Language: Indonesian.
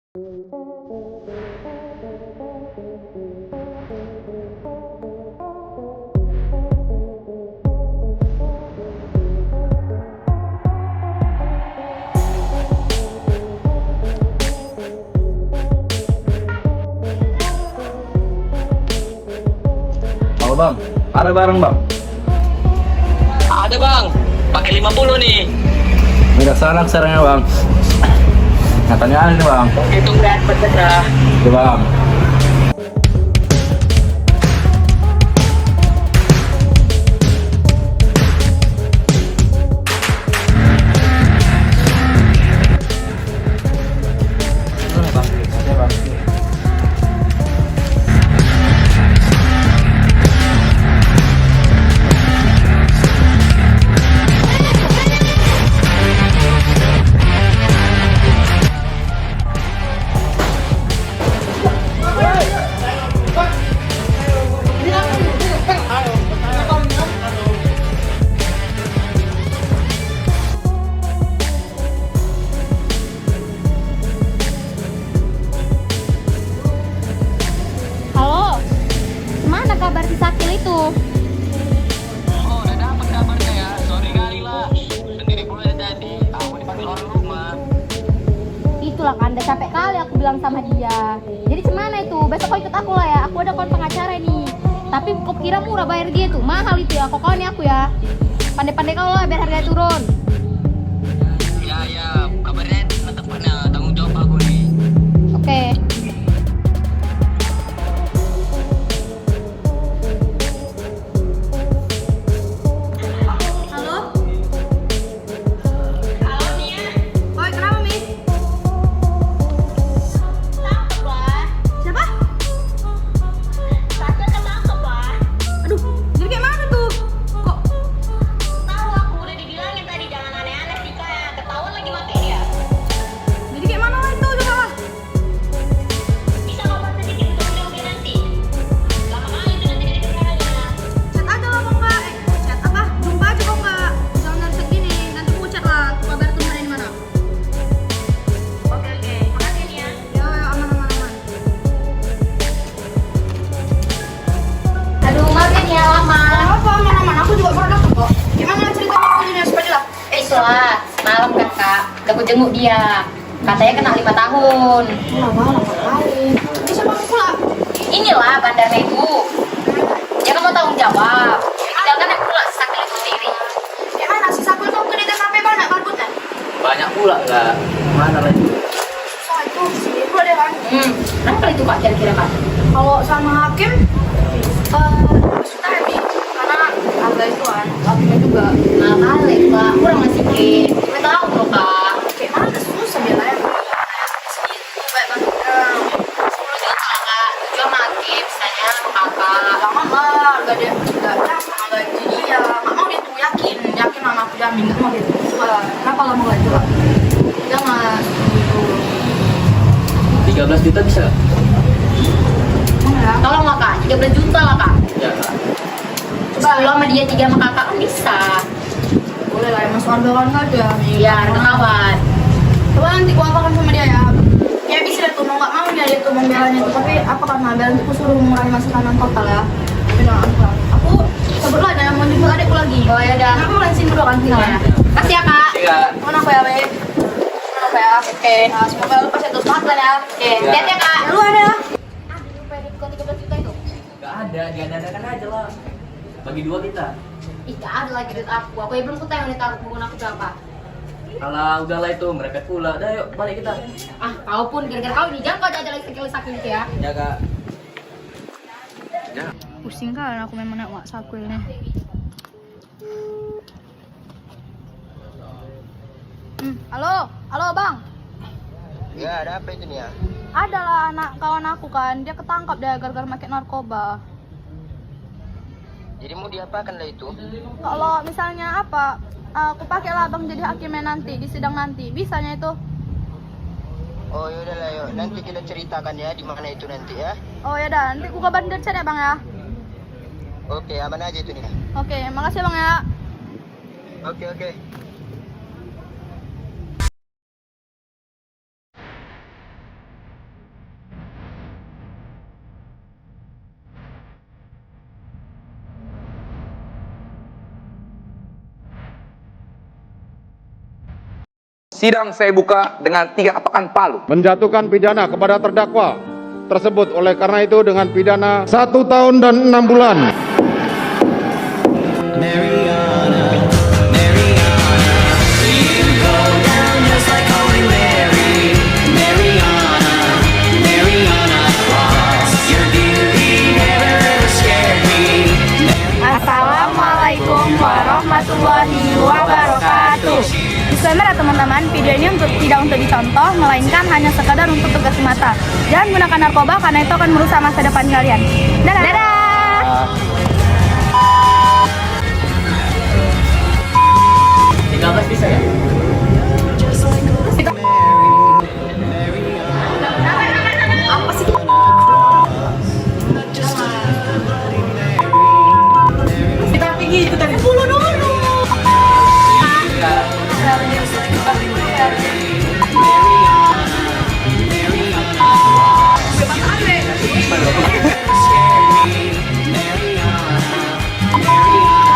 Halo bang, ada barang bang? Ada bang, pakai 50 nih. Minta sana sarangnya bang. Katanya ada nih bang. Hitung dan berserah. Oke bang. Mana bang? Ada bang. Halo, mana kabar si Sakil itu? Oh, udah dapat kabarnya ya. Sorry kali lah. Sendiri pula ya tadi. Aku dipanggil orang rumah. Itulah kan, udah capek kali aku bilang sama dia. Jadi semana itu? Besok kau ikut aku lah ya. Aku ada kawan pengacara nih. Tapi kau kira murah bayar dia tuh? Mahal itu ya. Kau kawan aku ya. Pandai-pandai kau lah biar harganya turun. Ya, kabarnya tetap mana? Tanggung jawab aku nih. Oke. Halo? Halo Nia. Oi, kenapa Mi? Tangkap lah. Siapa? Sakil ketangkep lah. Aduh, jadi kayak mana tuh? Kok? Tahu aku udah dibilangin tadi jangan aneh-aneh sih kayak ketahuan lagi mati dia. Jadi kayak mana lah itu coba? Bisa kau bantu sedikit untuk menjauhi nanti. Lama kali itu nanti dari kebenarannya. Chat aja lah kok nggak? Chat apa? Jumpa aja kok nggak? Jangan dari chat gini. Nanti aku chat lah. Kabar tuh di mana? Oke. Makasih nih ya. Ya, aman. Aduh, maaf ya nih ya lama. Apa aman? Aku juga baru datang kok. Gimana cerita waktunya Sepadilah? Itulah, semalam kan kak, udah aku jenguk dia. Katanya kena 5 tahun. Lama kali. Ini siapa pula? Inilah bandarnya itu. Dia kan mau tanggung jawab. Tinggalkan yang pula si Sakil itu sendiri. Gimana si Sakil kamu ke DT sampai banyak barbutnya? Banyak pula lah. Mana lagi? Susah itu, sini pula deh kan. Kenapa itu kak kira-kira kak? Kalau sama hakim, suka happy. Karena harga itu kan, hakimnya juga. Nah kali kak, kurang masih ke. Kita tahu loh kak. Kayak mana susah dia lah ya. Baik banget. 10 juta lah kak, tujuan sama hakim, misalnya sama kakak. Jangan lah, harga dia tidak harga itu dia. Nggak mau dia tuh yakin mama aku jamin. Nggak mau dia tuh. Kenapa lama nggak itu kak? Jangan. 13 juta bisa? Tolong lah kak, 13 juta lah kak. Ya kak. Coba lo sama dia 3 sama kakak kan bisa. Boleh lah, emang soal kawan kan ya. Iya, ada kawan. Coba nanti aku apakan sama dia ya. Ya bisa deh tuh, mau nggak mau dia tuh membelanya tuh. Tapi apa karena bel aku suruh mengurangi masa tahanan total ya. Tapi jangan aku sebut lah jangan mau jemput adikku lagi. Oh ya udah. Aku lansin dulu kan tinggal ya. Kasih ya kak. Iya. Mana aku ya baik. Mana aku ya. Oke. Nah semoga lepas ya terus semangat lah ya. Oke. Hati-hati ya kak. Lu ada ya. Lupa diskon 13 juta itu. Gak ada, diadakan aja lah. Bagi 2 kita. Ih, gak ada lagi duit aku. Aku ya belum ketahui nih tabungan aku berapa. Alah, udahlah itu, mereka pula. Udah yuk, balik kita. Ah, kau pun gara-gara kau ini jangan kau jajan lagi sakit gitu ya. Ya kak. Ya. Pusing kan aku memang nak sakul nih. Halo bang. Ya, ada apa itu nih ya? Adalah anak kawan aku kan, dia ketangkap dia gara-gara pakai narkoba. Jadi mau diapakan lah itu? Kalau misalnya apa, aku pakai lah bang jadi hakimnya nanti di sidang nanti, bisanya itu. Oh yaudah lah yuk, nanti kita ceritakan ya di mana itu nanti ya. Oh ya dah, nanti aku kabarin dari sana ya bang ya. Oke, aman aja itu nih. Oke, makasih bang ya. Oke. Sidang saya buka dengan 3 ketokan palu. Menjatuhkan pidana kepada terdakwa tersebut oleh karena itu dengan pidana 1 tahun dan 6 bulan. Assalamualaikum warahmatullahi wabarakatuh. Disclaimer ya teman-teman, video ini tidak untuk dicontoh, melainkan hanya sekadar untuk tugas mata. Jangan gunakan narkoba karena itu akan merusak masa depan kalian. Dadah! Dadah! Tinggal bisa ya?